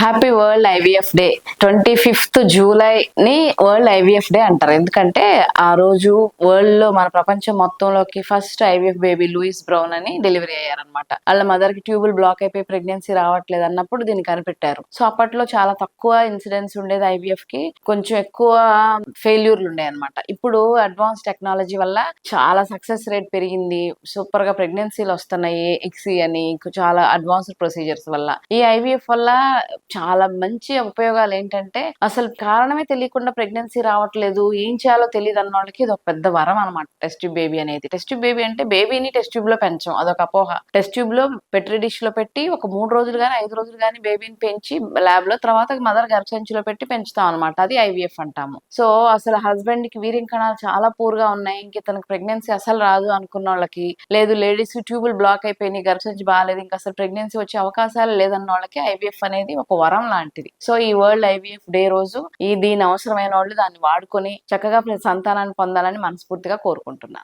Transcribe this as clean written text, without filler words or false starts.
Happy world IVF day. 25th జూలైని world IVF day అంటారు. ఎందుకంటే ఆ రోజు వరల్డ్ లో మన ప్రపంచం మొత్తంలోకి first IVF baby Louise Brown అని డెలివరీ అయ్యారనమాట. వాళ్ళ మదర్ కి ట్యూబుల్ బ్లాక్ అయిపోయి ప్రెగ్నెన్సీ రావట్లేదు అన్నప్పుడు దీన్ని కనిపెట్టారు. సో అప్పట్లో చాలా తక్కువ ఇన్సిడెన్స్ ఉండేది ఐవీఎఫ్ కి, కొంచెం ఎక్కువ ఫెయిల్యూర్లు ఉండే అనమాట. ఇప్పుడు అడ్వాన్స్ టెక్నాలజీ వల్ల చాలా సక్సెస్ రేట్ పెరిగింది, సూపర్ గా ప్రెగ్నెన్సీలు వస్తున్నాయి. ఎక్సీ అని చాలా అడ్వాన్స్డ్ ప్రొసీజర్స్ వల్ల ఈ ఐవీఎఫ్ వల్ల చాలా మంచి ఉపయోగాలు ఏంటంటే, అసలు కారణమే తెలియకుండా ప్రెగ్నెన్సీ రావట్లేదు, ఏం చేయాలో తెలియదు అన్న వాళ్ళకి ఇది ఒక పెద్ద వరం అనమాట. టెస్ట్ ట్యూబ్ బేబీ అనేది. టెస్ట్ ట్యూబ్ బేబీ అంటే బేబీని టెస్ట్ ట్యూబ్ లో పెంచం, అదొక అపోహ. టెస్ట్ ట్యూబ్ లో పెట్రీ డిష్ లో పెట్టి ఒక 3 రోజులు గానీ 5 రోజులు గానీ బేబీని పెంచి ల్యాబ్ లో, తర్వాత మదర్ గర్భసంచిలో పెట్టి పెంచుతాం అనమాట. అది ఐవీఎఫ్ అంటాము. సో అసలు హస్బెండ్ కి వీర్యం కణాలు చాలా పూర్ గా ఉన్నాయి, ఇంక తనకి ప్రెగ్నెన్సీ అసలు రాదు అనుకున్న వాళ్ళకి, లేదు లేడీస్ ట్యూబుల్ బ్లాక్ అయిపోయినాయి, గర్భసంచి బాగాలేదు, ఇంకా అసలు ప్రెగ్నెన్సీ వచ్చే అవకాశాలు లేదన్న వాళ్ళకి ఐవీఎఫ్ అనేది ఒక వరం లాంటిది. సో ఈ వరల్డ్ ఐవీఎఫ్ డే రోజు దీని అవసరమైన వాళ్ళు దాన్ని వాడుకొని చక్కగా సంతానాన్ని పొందాలని మనస్ఫూర్తిగా కోరుకుంటున్నాను.